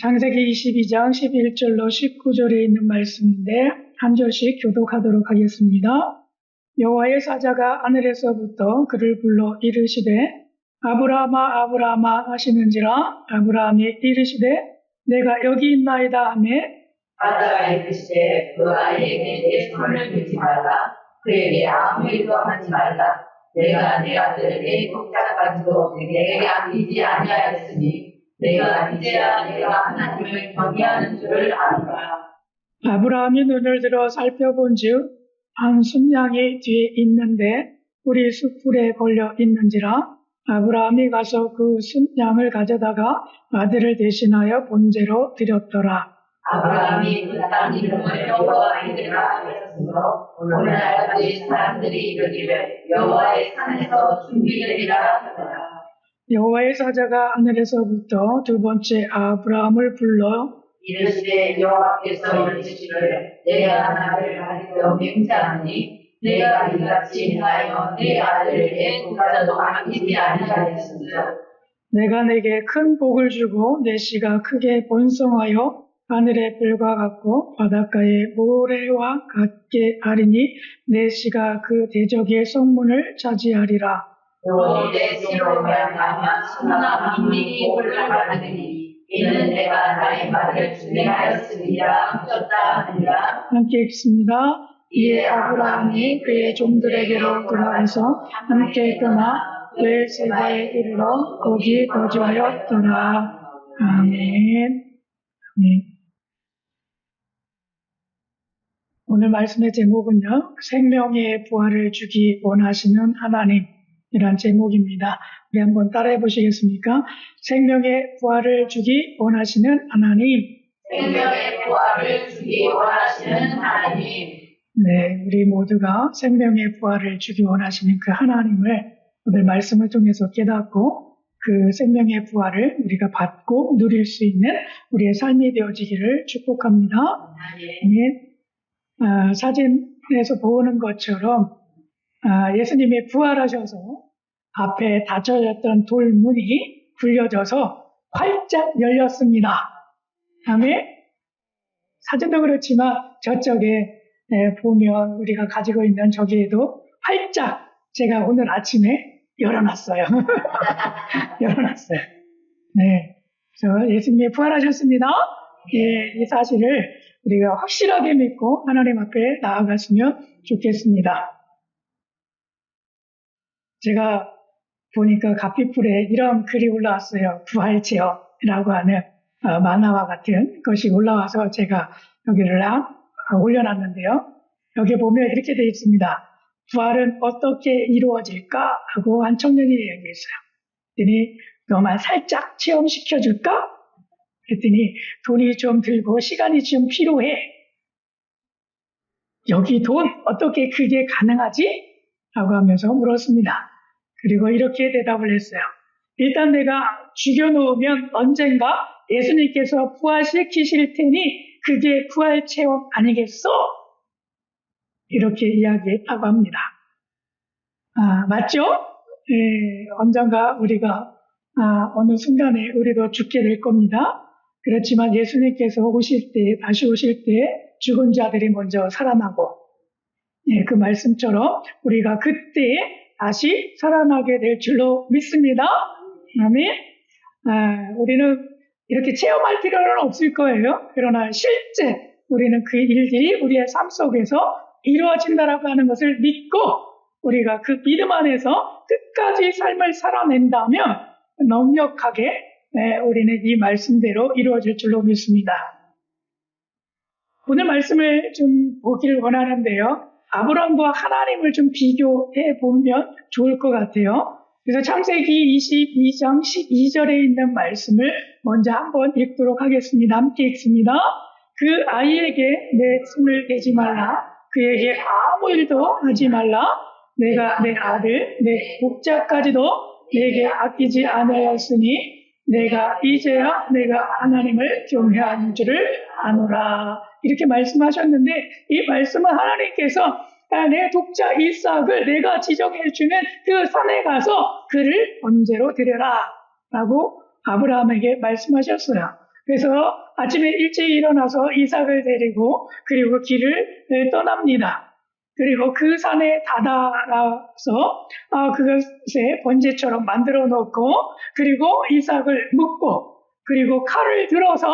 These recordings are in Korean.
창세기 22장 11절로 19절에 있는 말씀인데 한 절씩 교독하도록 하겠습니다. 여호와의 사자가 하늘에서부터 그를 불러 이르시되 아브라함아 아브라함아 하시는지라. 아브라함이 이르시되 내가 여기 있나이다 하매 사자가 이르시되 그 아이에게 내 손을 들지 말라. 그에게 아무 일도 하지 말라. 내가 내 아들을 내 독자까지도 내게 아끼지 아니하였으니 내가 이제야 내가 하나님을 경외하는 줄을 아노라. 아브라함이 눈을 들어 살펴본즉 한 순양이 뒤에 있는데 뿔이 숯불에 걸려 있는지라. 아브라함이 가서 그 순양을 가져다가 아들을 대신하여 번제로 드렸더라. 아브라함이 그 땅 이름을 여호와 이르라 하였으므로 오늘날까지 사람들이 이르기를 여호와의 산에서 준비되리라 하더라. 여호와의 사자가 하늘에서부터 두 번째 아브라함을 불러 이르시되 여호와께서 이르시기를 내가 나를 가리켜 맹세하노니 내가 이같이 행하여 내 아들을 내 독자도 아끼지 아니하였으므로 내가 내게 큰 복을 주고 내 씨가 크게 번성하여 하늘의 별과 같고 바닷가의 모래와 같게 하리니 내 씨가 그 대적의 성문을 차지하리라. 또 내 씨로 말미암아 수많은 민민이 올라가리니 이는 내가 나의 말을 준비하였음이라 하셨다 하니라. 함께 읽습니다. 이에 아브라함이 그의 종들에게로 돌아와서 함께 떠나 베르세바에 이르러 거기 거주하였더라. 아멘. 아멘. 오늘 말씀의 제목은요, 생명의 부활을 주기 원하시는 하나님이란 제목입니다. 우리 한번 따라해 보시겠습니까? 생명의 부활을 주기 원하시는 하나님. 생명의 부활을 주기 원하시는 하나님. 네, 우리 모두가 생명의 부활을 주기 원하시는 그 하나님을 오늘 말씀을 통해서 깨닫고 그 생명의 부활을 우리가 받고 누릴 수 있는 우리의 삶이 되어지기를 축복합니다. 아멘. 사진에서 보는 것처럼 예수님이 부활하셔서 앞에 닫혀졌던 돌문이 굴려져서 활짝 열렸습니다. 아멘. 사진도 그렇지만 저쪽에 보면 우리가 가지고 있는 저기에도 활짝 제가 오늘 아침에 열어놨어요. 열어놨어요. 네, 그래서 예수님이 부활하셨습니다. 예, 이 사실을 우리가 확실하게 믿고 하나님 앞에 나아갔으면 좋겠습니다. 제가 보니까 갓빛불에 이런 글이 올라왔어요. 부활체험이라고 하는 만화와 같은 것이 올라와서 제가 여기를 올려놨는데요. 여기 보면 이렇게 되어 있습니다. 부활은 어떻게 이루어질까? 하고 한 청년이 얘기했어요. 그랬더니 너만 살짝 체험시켜줄까? 그랬더니 돈이 좀 들고 시간이 좀 필요해. 여기 돈 어떻게 그게 가능하지? 라고 하면서 물었습니다. 그리고 이렇게 대답을 했어요. 일단 내가 죽여놓으면 언젠가 예수님께서 부활시키실 테니 그게 부활 체험 아니겠어? 이렇게 이야기했다고 합니다. 맞죠? 예, 언젠가 우리가 어느 순간에 우리도 죽게 될 겁니다. 그렇지만 예수님께서 오실 때, 다시 오실 때 죽은 자들이 먼저 살아나고, 예, 그 말씀처럼 우리가 그때 다시 살아나게 될 줄로 믿습니다. 아멘. 우리는 이렇게 체험할 필요는 없을 거예요. 그러나 실제 우리는 그 일들이 우리의 삶 속에서 이루어진다라고 하는 것을 믿고 우리가 그 믿음 안에서 끝까지 삶을 살아낸다면 넉넉하게 우리는 이 말씀대로 이루어질 줄로 믿습니다. 오늘 말씀을 좀 보기를 원하는데요. 아브라함과 하나님을 좀 비교해 보면 좋을 것 같아요. 그래서 창세기 22장 12절에 있는 말씀을 먼저 한번 읽도록 하겠습니다. 함께 읽습니다. 그 아이에게 내 손을 대지 말라. 그에게 아무 일도 하지 말라. 내가 내 아들, 내 독자까지도 내게 아끼지 않았으니 내가 이제야 내가 하나님을 경외하는 줄을 아노라. 이렇게 말씀하셨는데 이 말씀은 하나님께서 내 독자 이삭을 내가 지정해주는 그 산에 가서 그를 번제로 드려라 라고 아브라함에게 말씀하셨어요. 그래서 아침에 일찍 일어나서 이삭을 데리고 그리고 길을 떠납니다. 그리고 그 산에 다다라서 그것에 번제처럼 만들어 놓고 그리고 이삭을 묶고 그리고 칼을 들어서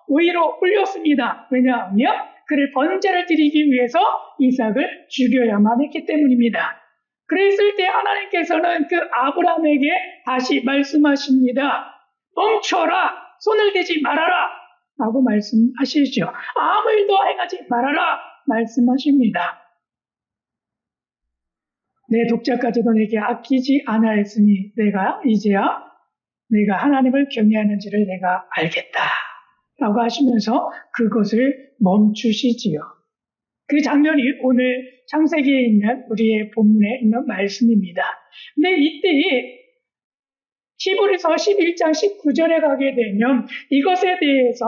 위로 올렸습니다. 왜냐하면 그를 번제를 드리기 위해서 이삭을 죽여야만 했기 때문입니다. 그랬을 때 하나님께서는 그 아브라함에게 다시 말씀하십니다. 멈춰라! 손을 대지 말아라! 라고 말씀하시죠. 아무 일도 행하지 말아라! 말씀하십니다. 내 독자까지도 내게 아끼지 아니하였으니 내가 이제야 내가 하나님을 경외하는지를 내가 알겠다. 라고 하시면서 그것을 멈추시지요. 그 장면이 오늘 창세기에 있는 우리의 본문에 있는 말씀입니다. 근데 이때 히브리서 11장 19절에 가게 되면 이것에 대해서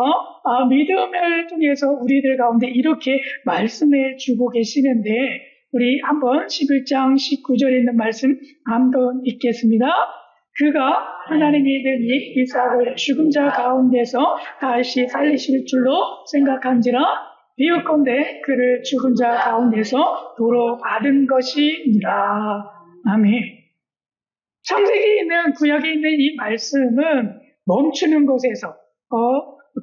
믿음을 통해서 우리들 가운데 이렇게 말씀해 주고 계시는데 우리 한번 11장 19절에 있는 말씀 한번 읽겠습니다. 그가 하나님이 되니 이삭을 죽은 자 가운데서 다시 살리실 줄로 생각한지라 비웃건대 그를 죽은 자 가운데서 도로 받은 것이니라. 아멘. 창세기에 있는 구약에 있는 이 말씀은 멈추는 것에서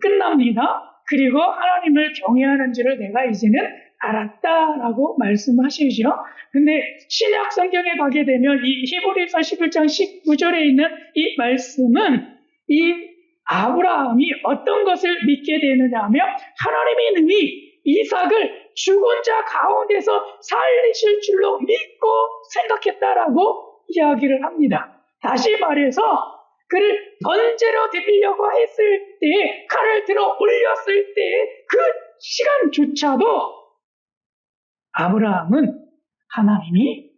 끝납니다. 그리고 하나님을 경외하는지를 내가 이제는 알았다라고 말씀하시죠. 근데 신약 성경에 가게 되면 이 히브리서 11장 19절에 있는 이 말씀은 이 아브라함이 어떤 것을 믿게 되느냐 하면 하나님이 능히 이삭을 죽은 자 가운데서 살리실 줄로 믿고 생각했다라고 이야기를 합니다. 다시 말해서 그를 번제로 드리려고 했을 때 칼을 들어 올렸을 때 그 시간조차도 아브라함은 하나님이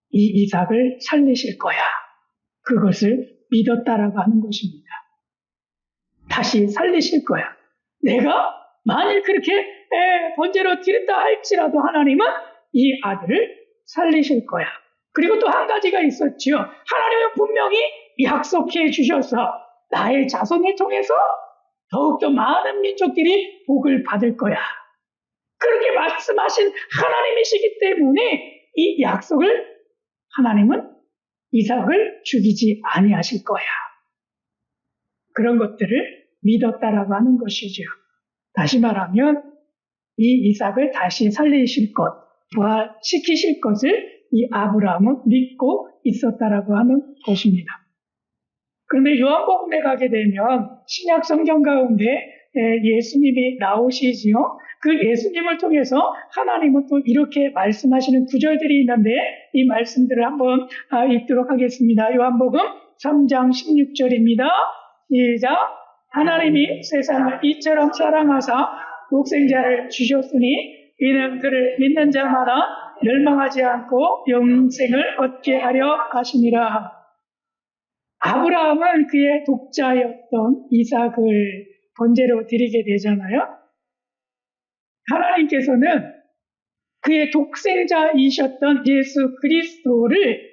이 이삭을 살리실 거야. 그것을 믿었다라고 하는 것입니다. 다시 살리실 거야. 내가 만일 그렇게 번제로 드린다 할지라도 하나님은 이 아들을 살리실 거야. 그리고 또 한 가지가 있었죠. 하나님은 분명히 약속해 주셔서 나의 자손을 통해서 더욱더 많은 민족들이 복을 받을 거야. 그렇게 말씀하신 하나님이시기 때문에 이 약속을 하나님은 이삭을 죽이지 아니하실 거야. 그런 것들을 믿었다라고 하는 것이죠. 다시 말하면 이 이삭을 다시 살리실 것, 부활시키실 것을 이 아브라함은 믿고 있었다라고 하는 것입니다. 그런데 요한복음에 가게 되면 신약 성경 가운데 예수님이 나오시지요. 그 예수님을 통해서 하나님은 또 이렇게 말씀하시는 구절들이 있는데 이 말씀들을 한번 읽도록 하겠습니다. 요한복음 3장 16절입니다. 시작. 하나님이 세상을 이처럼 사랑하사 독생자를 주셨으니 이는 그를 믿는 자마다 멸망하지 않고 영생을 얻게 하려 하심이라. 아브라함은 그의 독자였던 이삭을 번제로 드리게 되잖아요. 하나님께서는 그의 독생자이셨던 예수 그리스도를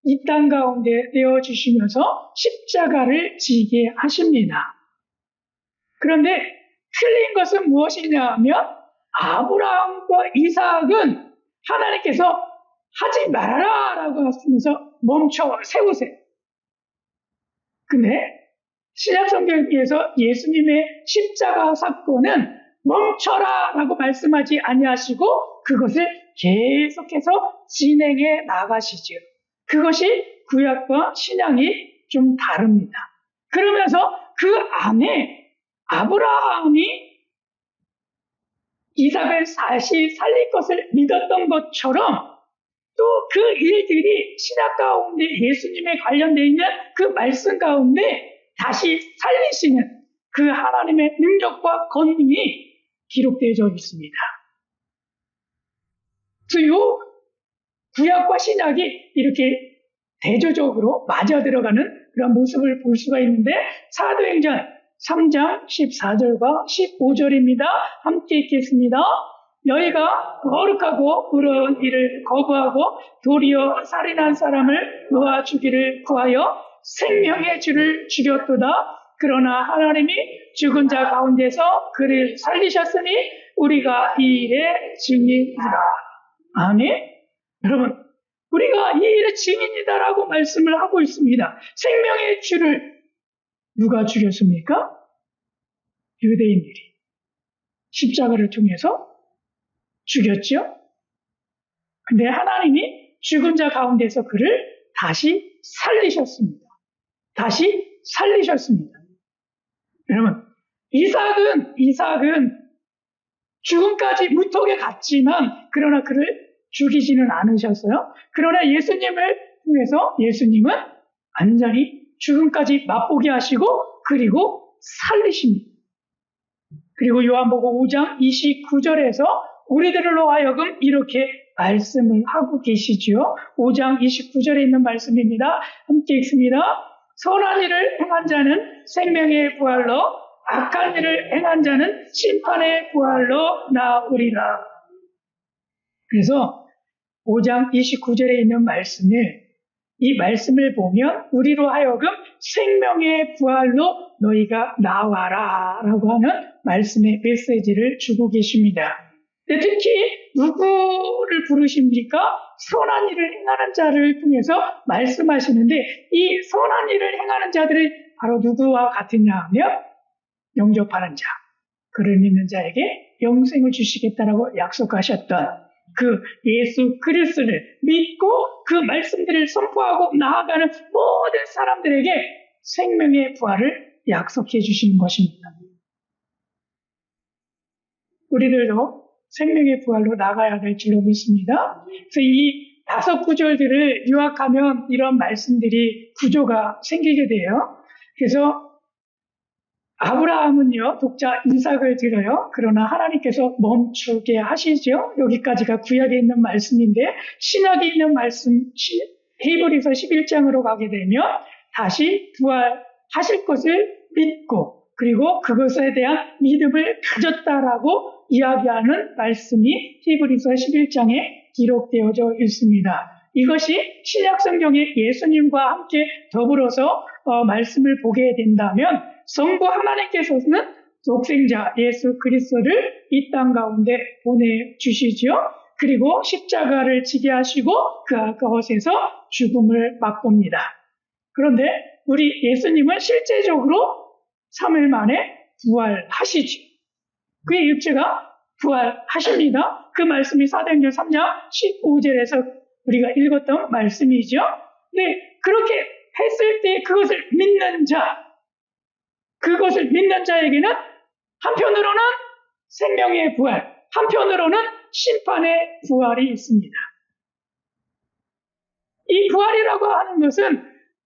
이 땅 가운데 내어주시면서 십자가를 지게 하십니다. 그런데 틀린 것은 무엇이냐 하면 아브라함과 이삭은 하나님께서 하지 말아라 라고 하시면서 멈춰 세우세요. 근데 신약 성경에서 예수님의 십자가 사건은 멈춰라 라고 말씀하지 아니하시고 그것을 계속해서 진행해 나가시죠. 그것이 구약과 신약이 좀 다릅니다. 그러면서 그 안에 아브라함이 이삭을 다시 살릴 것을 믿었던 것처럼 또 그 일들이 신약 가운데 예수님에 관련되어 있는 그 말씀 가운데 다시 살리시는 그 하나님의 능력과 권능이 기록되어져 있습니다. 그래서 이 구약과 신약이 이렇게 대조적으로 맞아 들어가는 그런 모습을 볼 수가 있는데 사도행전 3장 14절과 15절입니다. 함께 읽겠습니다. 너희가 거룩하고 의로운 일을 거부하고 도리어 살인한 사람을 놓아 주기를 구하여 생명의 주를 죽였도다. 그러나 하나님이 죽은 자 가운데서 그를 살리셨으니 우리가 이 일의 증인이라. 아멘. 여러분, 우리가 이 일의 증인이다라고 말씀을 하고 있습니다. 생명의 주를 누가 죽였습니까? 유대인들이 십자가를 통해서 죽였죠. 근데 하나님이 죽은 자 가운데서 그를 다시 살리셨습니다. 다시 살리셨습니다. 여러분, 이삭은 죽음까지 무턱에 갔지만 그러나 그를 죽이지는 않으셨어요. 그러나 예수님을 통해서 예수님은 완전히 죽음까지 맛보게 하시고 그리고 살리십니다. 그리고 요한복음 5장 29절에서 우리들로 하여금 이렇게 말씀을 하고 계시죠. 5장 29절에 있는 말씀입니다. 함께 읽습니다. 선한 일을 행한 자는 생명의 부활로, 악한 일을 행한 자는 심판의 부활로 나으리라. 그래서 5장 29절에 있는 이 말씀을 보면 우리로 하여금 생명의 부활로 너희가 나와라 라고 하는 말씀의 메시지를 주고 계십니다. 특히 누구를 부르십니까? 선한 일을 행하는 자를 통해서 말씀하시는데 이 선한 일을 행하는 자들이 바로 누구와 같으냐 하면 영접하는 자, 그를 믿는 자에게 영생을 주시겠다라고 약속하셨던 그 예수 그리스도를 믿고 그 말씀들을 선포하고 나아가는 모든 사람들에게 생명의 부활을 약속해 주시는 것입니다. 우리들도 생명의 부활로 나가야 될 줄로 믿습니다. 그래서 이 5구절들을 요약하면 이런 말씀들이 구조가 생기게 돼요. 그래서 아브라함은요, 독자 이삭을 드려요. 그러나 하나님께서 멈추게 하시죠. 여기까지가 구약에 있는 말씀인데 신약에 있는 말씀, 히브리서 11장으로 가게 되면 다시 부활하실 것을 믿고 그리고 그것에 대한 믿음을 가졌다라고 이야기하는 말씀이 히브리서 11장에 기록되어져 있습니다. 이것이 신약 성경에 예수님과 함께 더불어서 말씀을 보게 된다면 성부 하나님께서는 독생자 예수 그리스도를 이 땅 가운데 보내주시지요. 그리고 십자가를 지게 하시고 그것에서 죽음을 맛봅니다. 그런데 우리 예수님은 실제적으로 3일 만에 부활하시죠. 그의 육체가 부활하십니다. 그 말씀이 사도행전 3장 15절에서 우리가 읽었던 말씀이죠. 네, 그렇게 했을 때 그것을 믿는 자에게는 한편으로는 생명의 부활, 한편으로는 심판의 부활이 있습니다. 이 부활이라고 하는 것은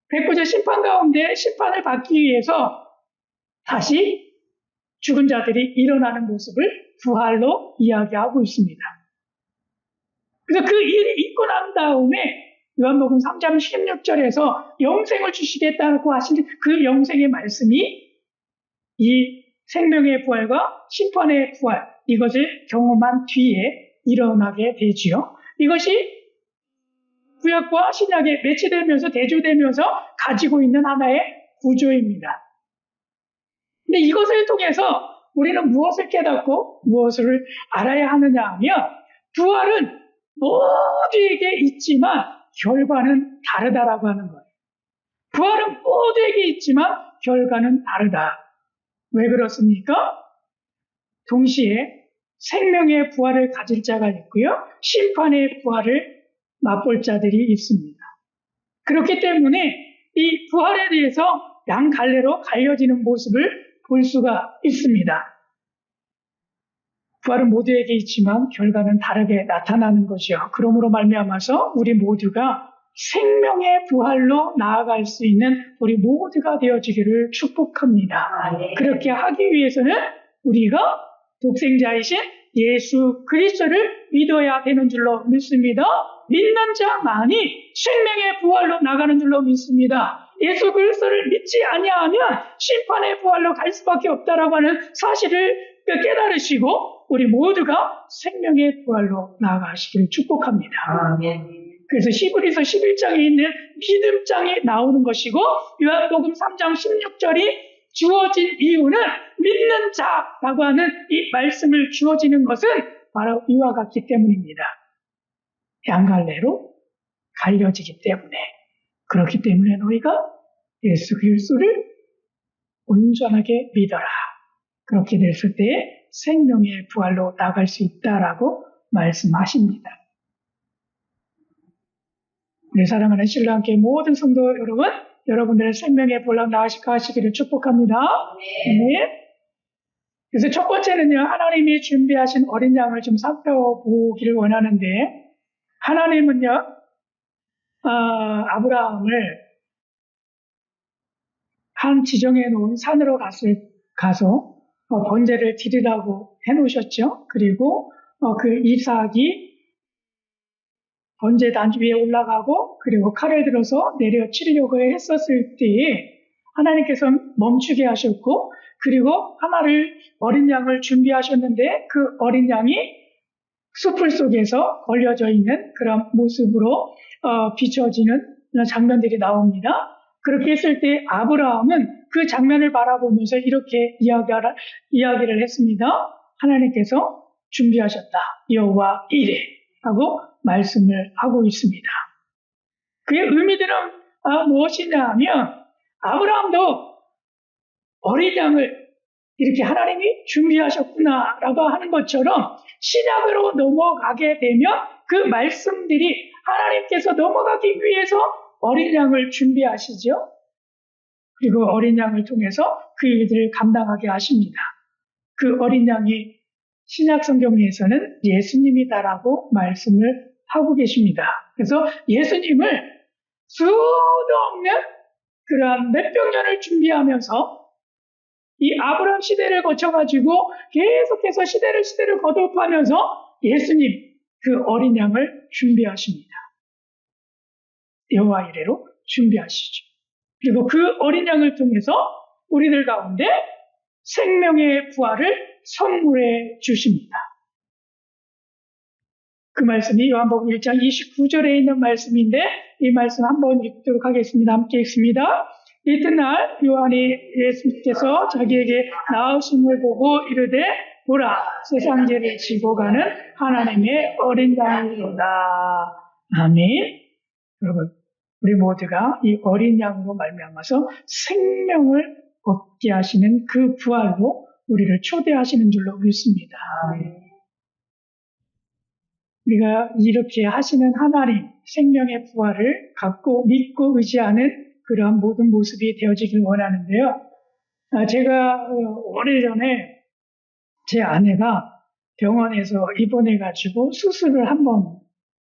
백보자 심판 가운데 심판을 받기 위해서 다시 죽은 자들이 일어나는 모습을 부활로 이야기하고 있습니다. 그래서 그 일이 있고 난 다음에 요한복음 3장 16절에서 영생을 주시겠다고 하신 그 영생의 말씀이 이 생명의 부활과 심판의 부활, 이것을 경험한 뒤에 일어나게 되지요. 이것이 구약과 신약에 매치되면서 대조되면서 가지고 있는 하나의 구조입니다. 근데 이것을 통해서 우리는 무엇을 깨닫고 무엇을 알아야 하느냐 하면 부활은 모두에게 있지만 결과는 다르다라고 하는 거예요. 부활은 모두에게 있지만 결과는 다르다. 왜 그렇습니까? 동시에 생명의 부활을 가질 자가 있고요. 심판의 부활을 맛볼 자들이 있습니다. 그렇기 때문에 이 부활에 대해서 양갈래로 갈려지는 모습을 볼 수가 있습니다. 부활은 모두에게 있지만 결과는 다르게 나타나는 것이요. 그러므로 말미암아서 우리 모두가 생명의 부활로 나아갈 수 있는 우리 모두가 되어지기를 축복합니다. 네. 그렇게 하기 위해서는 우리가 독생자이신 예수 그리스도를 믿어야 되는 줄로 믿습니다. 믿는 자만이 생명의 부활로 나가는 줄로 믿습니다. 예수 그리스도를 믿지 아니하면 심판의 부활로 갈 수밖에 없다라고 하는 사실을 깨달으시고 우리 모두가 생명의 부활로 나아가시기를 축복합니다. 아멘. 그래서 히브리서 11장에 있는 믿음장이 나오는 것이고 요한복음 3장 16절이 주어진 이유는 믿는 자라고 하는 이 말씀을 주어지는 것은 바로 이와 같기 때문입니다. 양갈래로 갈려지기 때문에. 그렇기 때문에 너희가 예수 그리스도를 온전하게 믿어라. 그렇게 됐을 때 생명의 부활로 나갈 수 있다라고 말씀하십니다. 우리 사랑하는 신랑교회 모든 성도 여러분, 여러분들의 생명의 부활로 나가시기를 축복합니다. 네. 그래서 첫 번째는요, 하나님이 준비하신 어린 양을 좀 살펴보기를 원하는데, 하나님은요, 아브라함을 한 지정해 놓은 산으로 가서 번제를 드리라고 해놓으셨죠. 그리고 그 이삭이 번제 단지 위에 올라가고 그리고 칼을 들어서 내려치려고 했었을 때에 하나님께서 멈추게 하셨고, 그리고 하나를 어린 양을 준비하셨는데 그 어린 양이 숲을 속에서 걸려져 있는 그런 모습으로 비춰지는 장면들이 나옵니다. 그렇게 했을 때 아브라함은 그 장면을 바라보면서 이렇게 이야기를 했습니다. 하나님께서 준비하셨다. 여호와 이레 라고 말씀을 하고 있습니다. 그의 의미들은 무엇이냐 하면, 아브라함도 어린 양을 이렇게 하나님이 준비하셨구나라고 하는 것처럼 신약으로 넘어가게 되면 그 말씀들이 하나님께서 넘어가기 위해서 어린 양을 준비하시죠. 그리고 어린 양을 통해서 그 일들을 감당하게 하십니다. 그 어린 양이 신약 성경에서는 예수님이다라고 말씀을 하고 계십니다. 그래서 예수님을 수도 없는 그러한 몇백 년을 준비하면서 이 아브라함 시대를 거쳐가지고 계속해서 시대를 거듭하면서 예수님, 그 어린 양을 준비하십니다. 여호와 이레로 준비하시죠. 그리고 그 어린 양을 통해서 우리들 가운데 생명의 부활을 선물해 주십니다. 그 말씀이 요한복음 1장 29절에 있는 말씀인데, 이 말씀 한번 읽도록 하겠습니다. 함께 읽습니다. 이튿날 요한이 예수께서 자기에게 나오심을 보고 이르되 보라, 세상 죄를 지고 가는 하나님의 어린 양이로다. 아멘. 여러분, 우리 모두가 이 어린 양으로 말미암아서 생명을 얻게 하시는 그 부활로 우리를 초대하시는 줄로 믿습니다. 우리가 이렇게 하시는 하나님, 생명의 부활을 갖고 믿고 의지하는 그러한 모든 모습이 되어지길 원하는데요. 제가 오래전에 제 아내가 병원에서 입원해가지고 수술을 한번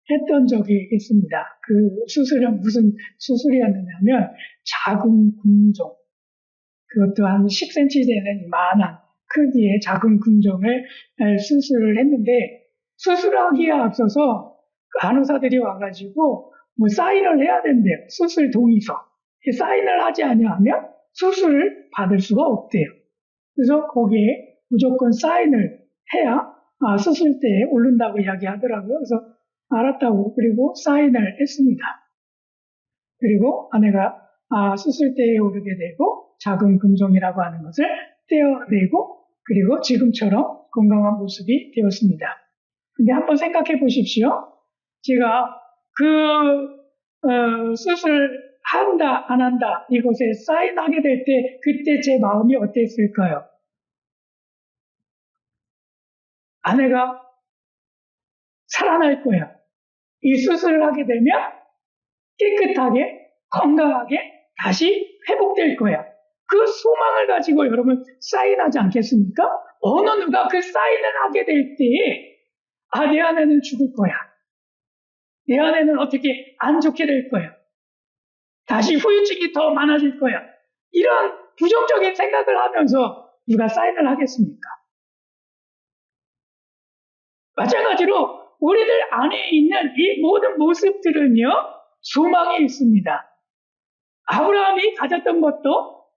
했던 적이 있습니다. 그 수술은 무슨 수술이었느냐면 자궁 궁종, 그것도 한 10cm 되는 이만한 크기의 자궁 궁종을 수술을 했는데, 수술하기에 앞서서 간호사들이 와가지고 뭐 사인을 해야 된대요. 수술 동의서. 사인을 하지 않으면 수술을 받을 수가 없대요. 그래서 거기에 무조건 사인을 해야 수술대에 오른다고 이야기하더라고요. 그래서 알았다고, 그리고 사인을 했습니다. 그리고 아내가 수술대에 오르게 되고 자궁 근종이라고 하는 것을 떼어내고, 그리고 지금처럼 건강한 모습이 되었습니다. 근데 한번 생각해 보십시오. 제가 수술 한다, 안 한다, 이곳에 사인하게 될 때, 그때 제 마음이 어땠을까요? 아내가 살아날 거야. 이 수술을 하게 되면 깨끗하게, 건강하게 다시 회복될 거야. 그 소망을 가지고 여러분 사인하지 않겠습니까? 어느 누가 그 사인을 하게 될 때에, 내 아내는 죽을 거야. 내 아내는 어떻게 안 좋게 될 거야. 다시 후유증이 더 많아질 거야. 이런 부정적인 생각을 하면서 누가 사인을 하겠습니까? 마찬가지로 우리들 안에 있는 이 모든 모습들은요, 소망이 있습니다. 아브라함이 가졌던 것도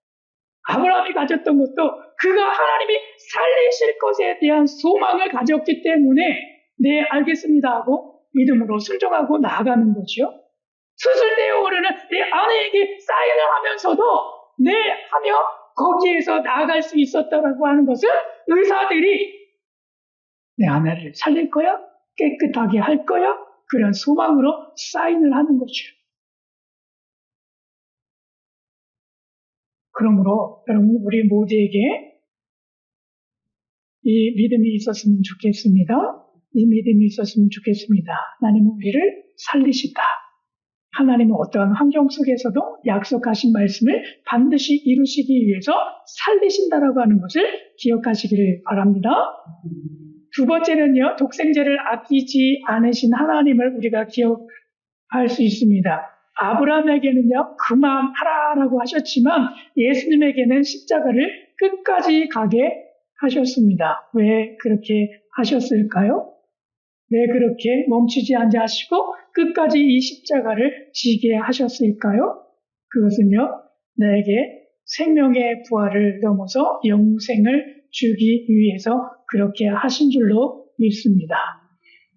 그가 하나님이 살리실 것에 대한 소망을 가졌기 때문에 네, 알겠습니다 하고 믿음으로 순종하고 나아가는 거죠. 수술대에 오르는 내 아내에게 사인을 하면서도 네 하며 거기에서 나아갈 수 있었다라고 하는 것은 의사들이 내 아내를 살릴 거야? 깨끗하게 할 거야? 그런 소망으로 사인을 하는 거죠. 그러므로 여러분 우리 모두에게 이 믿음이 있었으면 좋겠습니다. 이 믿음이 있었으면 좋겠습니다. 하나님은 우리를 살리신다. 하나님은 어떠한 환경 속에서도 약속하신 말씀을 반드시 이루시기 위해서 살리신다라고 하는 것을 기억하시기를 바랍니다. 두 번째는요, 독생자를 아끼지 않으신 하나님을 우리가 기억할 수 있습니다. 아브라함에게는요, 그만하라라고 하셨지만 예수님에게는 십자가를 끝까지 가게 하셨습니다. 왜 그렇게 하셨을까요? 왜 그렇게 멈추지 않으시고 끝까지 이 십자가를 지게 하셨을까요? 그것은요, 나에게 생명의 부활을 넘어서 영생을 주기 위해서 그렇게 하신 줄로 믿습니다.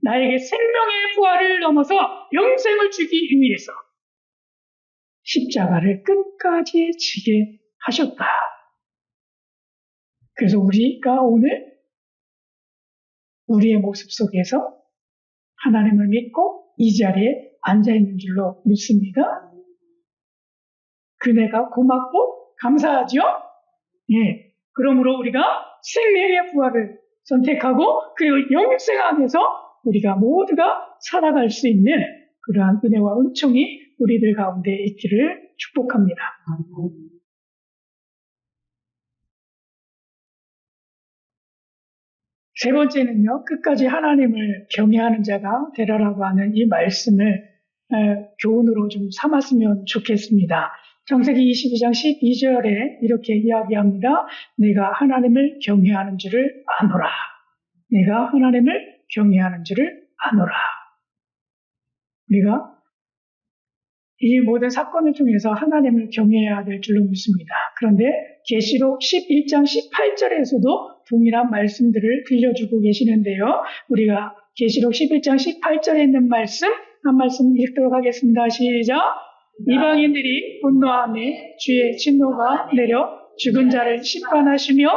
나에게 생명의 부활을 넘어서 영생을 주기 위해서 십자가를 끝까지 지게 하셨다. 그래서 우리가 오늘 우리의 모습 속에서 하나님을 믿고 이 자리에 앉아있는 줄로 믿습니다. 그네가 고맙고 감사하죠? 예. 그러므로 우리가 생명의 부활을 선택하고 그리고 영생 안에서 우리가 모두가 살아갈 수 있는 그러한 은혜와 은총이 우리들 가운데 있기를 축복합니다. 세 번째는요, 끝까지 하나님을 경외하는 자가 되라라고 하는 이 말씀을 교훈으로 좀 삼았으면 좋겠습니다. 창세기 22장 12절에 이렇게 이야기합니다. 내가 하나님을 경외하는 줄을 아노라. 내가 하나님을 경외하는 줄을 아노라. 우리가 이 모든 사건을 통해서 하나님을 경외해야 될 줄로 믿습니다. 그런데 계시록 11장 18절에서도 동일한 말씀들을 들려주고 계시는데요. 우리가 계시록 11장 18절에 있는 말씀 한 말씀 읽도록 하겠습니다. 시작. 이방인들이 분노하며 주의 진노가 내려 죽은 자를 심판하시며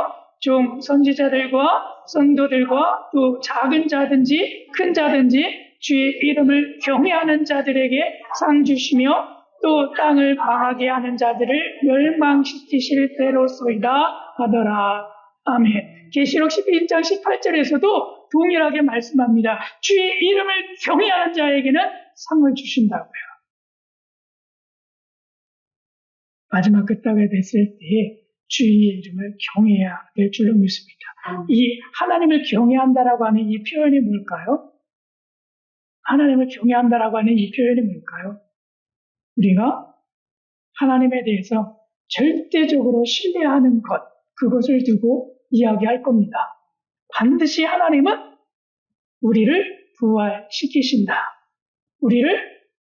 좀 선지자들과 성도들과 또 작은 자든지 큰 자든지 주의 이름을 경외하는 자들에게 상 주시며 또 땅을 망하게 하는 자들을 멸망시키실 때로소이다 하더라. 아멘. 계시록 11장 18절에서도 동일하게 말씀합니다. 주의 이름을 경외하는 자에게는 상을 주신다고요. 마지막 끝땅에 됐을 때 주의 이름을 경외해야 될 줄로 믿습니다. 이 하나님을 경외한다라고 하는 이 표현이 뭘까요? 하나님을 경외한다라고 하는 이 표현이 뭘까요? 우리가 하나님에 대해서 절대적으로 신뢰하는 것, 그것을 두고 이야기할 겁니다. 반드시 하나님은 우리를 부활시키신다.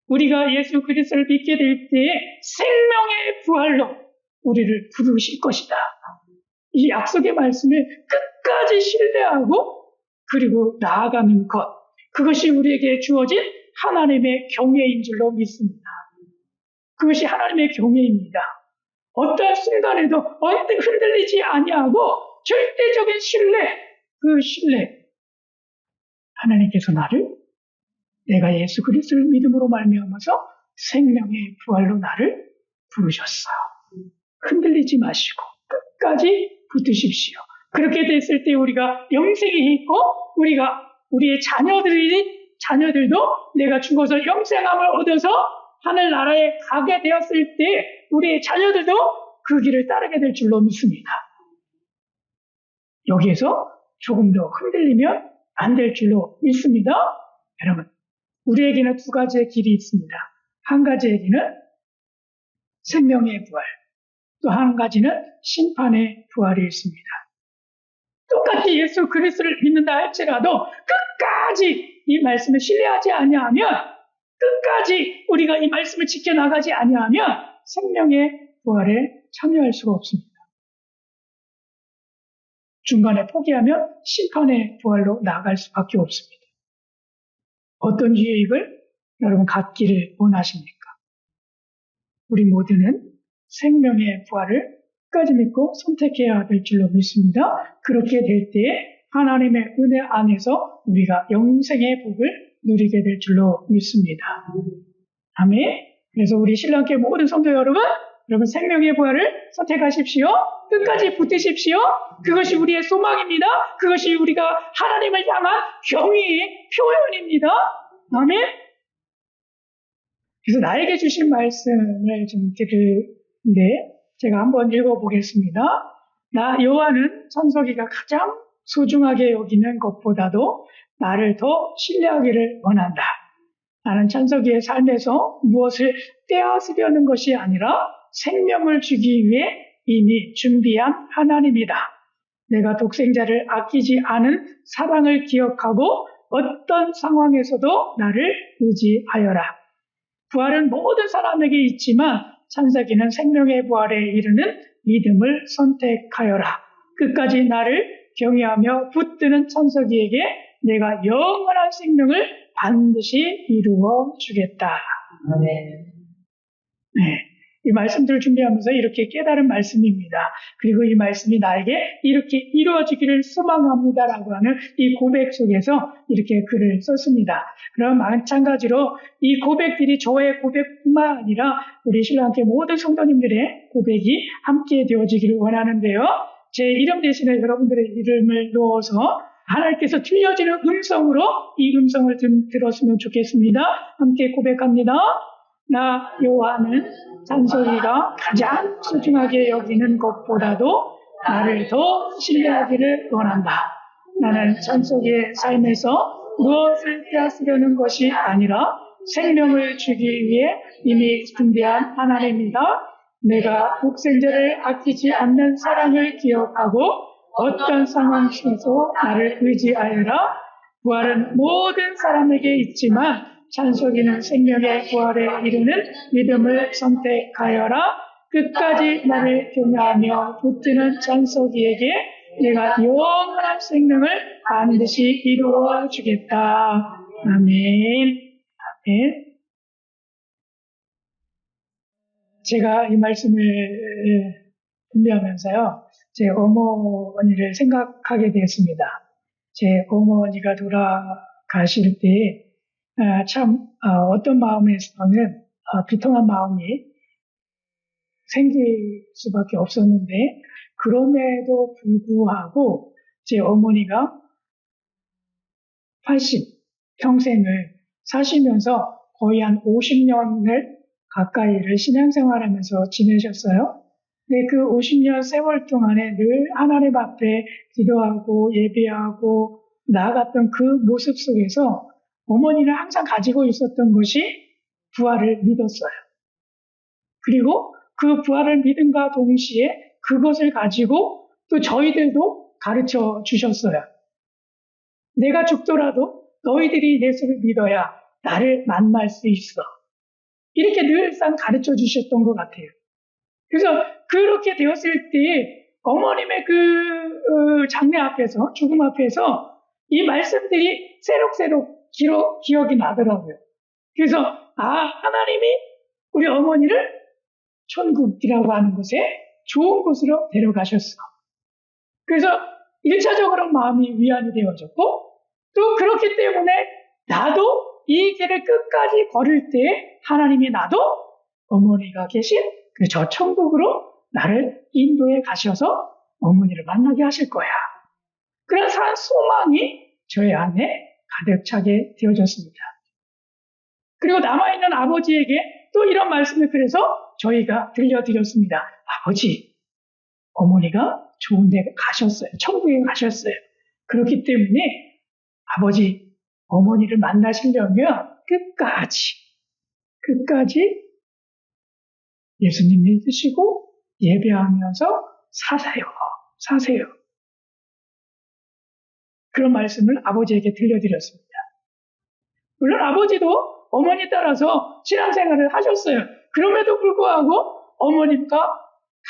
우리가 예수 그리스도를 믿게 될 때에 생명의 부활로 우리를 부르실 것이다. 이 약속의 말씀을 끝까지 신뢰하고 그리고 나아가는 것, 그것이 우리에게 주어진 하나님의 경외인 줄로 믿습니다. 그것이 하나님의 경외입니다. 어떠한 순간에도 언뜻 흔들리지 아니하고 절대적인 신뢰, 그 신뢰. 하나님께서 내가 예수 그리스도를 믿음으로 말미암아서 생명의 부활로 나를 부르셨어요. 흔들리지 마시고 끝까지 붙으십시오. 그렇게 됐을 때 우리가 영생이 있고 우리의 자녀들도 내가 죽어서 영생함을 얻어서 하늘나라에 가게 되었을 때 우리의 자녀들도 그 길을 따르게 될 줄로 믿습니다. 여기에서 조금 더 흔들리면 안 될 줄로 믿습니다. 여러분, 우리에게는 두 가지의 길이 있습니다. 한 가지에게는 생명의 부활, 또 한 가지는 심판의 부활이 있습니다. 똑같이 예수 그리스도를 믿는다 할지라도 끝까지 이 말씀을 신뢰하지 아니하면, 끝까지 우리가 이 말씀을 지켜나가지 아니하면 생명의 부활에 참여할 수가 없습니다. 중간에 포기하면 심판의 부활로 나아갈 수밖에 없습니다. 어떤 유익을 여러분 갖기를 원하십니까? 우리 모두는 생명의 부활을 끝까지 믿고 선택해야 될 줄로 믿습니다. 그렇게 될 때 하나님의 은혜 안에서 우리가 영생의 복을 누리게 될 줄로 믿습니다. 아멘. 그래서 우리 신랑께 모든 성도 여러분 생명의 부활을 선택하십시오. 끝까지 붙으십시오. 그것이 우리의 소망입니다. 그것이 우리가 하나님을 향한 경의의 표현입니다. 아멘. 그래서 나에게 주신 말씀을 좀 들은데 제가 한번 읽어보겠습니다. 나 요한은 천서기가 가장 소중하게 여기는 것보다도 나를 더 신뢰하기를 원한다. 나는 천서기의 삶에서 무엇을 떼앗으려는 것이 아니라 생명을 주기 위해 이미 준비한 하나님이다. 내가 독생자를 아끼지 않은 사랑을 기억하고 어떤 상황에서도 나를 의지하여라. 부활은 모든 사람에게 있지만 천사기는 생명의 부활에 이르는 믿음을 선택하여라. 끝까지 나를 경외하며 붙드는 천사기에게 내가 영원한 생명을 반드시 이루어 주겠다. 아멘. 네. 이 말씀들을 준비하면서 이렇게 깨달은 말씀입니다. 그리고 이 말씀이 나에게 이렇게 이루어지기를 소망합니다라고 하는 이 고백 속에서 이렇게 글을 썼습니다. 그럼 마찬가지로 이 고백들이 저의 고백뿐만 아니라 우리 신랑께 모든 성도님들의 고백이 함께 되어지기를 원하는데요. 제 이름 대신에 여러분들의 이름을 넣어서 하나님께서 들려지는 음성으로 이 음성을 들었으면 좋겠습니다. 함께 고백합니다. 나 요한은 찬송이가 가장 소중하게 여기는 것보다도 나를 더 신뢰하기를 원한다. 나는 찬송이의 삶에서 무엇을 빼앗으려는 것이 아니라 생명을 주기 위해 이미 준비한 하나님이다. 내가 독생자를 아끼지 않는 사랑을 기억하고 어떤 상황 속에서 나를 의지하여라. 부활은 모든 사람에게 있지만 찬송이는 생명의 부활에 이르는 믿음을 선택하여라. 끝까지 나를 경외하며 붙드는 찬송이에게 내가 영원한 생명을 반드시 이루어 주겠다. 아멘. 아멘. 제가 이 말씀을 준비하면서요, 제 어머니를 생각하게 되었습니다. 제 어머니가 돌아가실 때 어떤 마음에서는 비통한 마음이 생길 수밖에 없었는데 그럼에도 불구하고 제 어머니가 평생을 사시면서 거의 한 50년을 가까이를 신앙생활하면서 지내셨어요. 근데 그 50년 세월 동안에 늘 하나님 앞에 기도하고 예배하고 나아갔던 그 모습 속에서 어머니는 항상 가지고 있었던 것이 부활을 믿었어요. 그리고 그 부활을 믿음과 동시에 그것을 가지고 또 저희들도 가르쳐 주셨어요. 내가 죽더라도 너희들이 예수를 믿어야 나를 만날 수 있어. 이렇게 늘상 가르쳐 주셨던 것 같아요. 그래서 그렇게 되었을 때 어머님의 그 장례 앞에서, 죽음 앞에서 이 말씀들이 새록새록 기억이 나더라고요. 그래서 하나님이 우리 어머니를 천국이라고 하는 곳에 좋은 곳으로 데려가셨어. 그래서 1차적으로 마음이 위안이 되어졌고 또 그렇기 때문에 나도 이 길을 끝까지 걸을 때 하나님이 나도 어머니가 계신 그 저 천국으로 나를 인도해 가셔서 어머니를 만나게 하실 거야. 그런 소망이 저의 안에 가득 차게 되어졌습니다. 그리고 남아있는 아버지에게 또 이런 말씀을 그래서 저희가 들려드렸습니다. 아버지, 어머니가 좋은 데 가셨어요. 천국에 가셨어요. 그렇기 때문에 아버지, 어머니를 만나시려면 끝까지 예수님 믿으시고 예배하면서 사세요. 그런 말씀을 아버지에게 들려드렸습니다. 물론 아버지도 어머니 따라서 신앙생활을 하셨어요. 그럼에도 불구하고 어머님과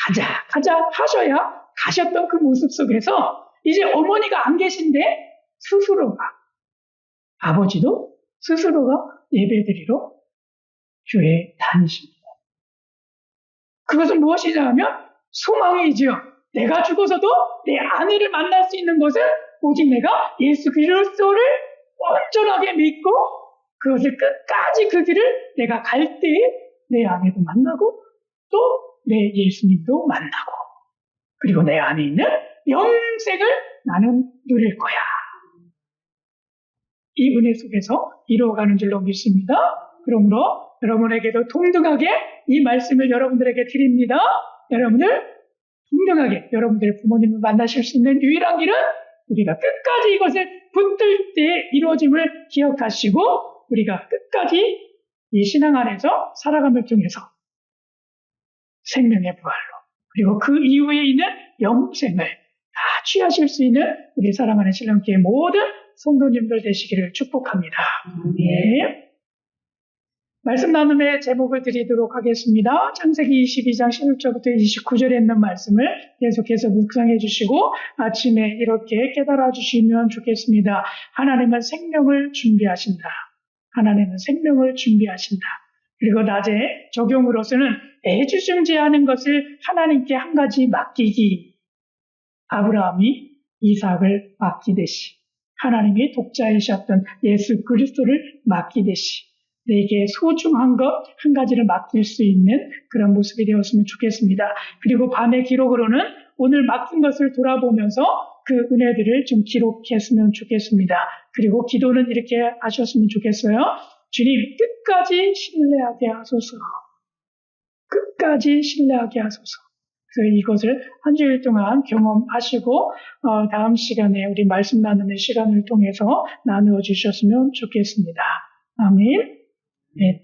가자 하셔야 가셨던 그 모습 속에서 이제 어머니가 안 계신데 아버지도 스스로가 예배드리러 교회에 다니십니다. 그것은 무엇이냐 하면 소망이지요. 내가 죽어서도 내 아내를 만날 수 있는 것은 오직 내가 예수 그리스도를 온전하게 믿고 그것을 끝까지 그 길을 내가 갈 때에 내 아내도 만나고 또 내 예수님도 만나고 그리고 내 안에 있는 영생을 나는 누릴 거야. 이 은혜 속에서 이루어가는 줄로 믿습니다. 그러므로 여러분에게도 동등하게 이 말씀을 여러분들에게 드립니다. 여러분들 동등하게 여러분들의 부모님을 만나실 수 있는 유일한 길은 우리가 끝까지 이것을 붙들 때 이루어짐을 기억하시고 우리가 끝까지 이 신앙 안에서 살아감을 통해서 생명의 부활로 그리고 그 이후에 있는 영생을 다 취하실 수 있는 우리 사랑하는 신랑교회 모든 성도님들 되시기를 축복합니다. 네. 말씀 나눔의 제목을 드리도록 하겠습니다. 창세기 22장 11절부터 29절에 있는 말씀을 계속해서 묵상해 주시고 아침에 이렇게 깨달아 주시면 좋겠습니다. 하나님은 생명을 준비하신다. 하나님은 생명을 준비하신다. 그리고 낮에 적용으로서는 애주심제하는 것을 하나님께 한 가지 맡기기. 아브라함이 이삭을 맡기듯이 하나님이 독자이셨던 예수 그리스도를 맡기듯이 내게 소중한 것 한 가지를 맡길 수 있는 그런 모습이 되었으면 좋겠습니다. 그리고 밤의 기록으로는 오늘 맡긴 것을 돌아보면서 그 은혜들을 좀 기록했으면 좋겠습니다. 그리고 기도는 이렇게 하셨으면 좋겠어요. 주님 끝까지 신뢰하게 하소서. 끝까지 신뢰하게 하소서. 그래서 이것을 한 주일 동안 경험하시고 다음 시간에 우리 말씀 나누는 시간을 통해서 나누어 주셨으면 좋겠습니다. 아멘. 네.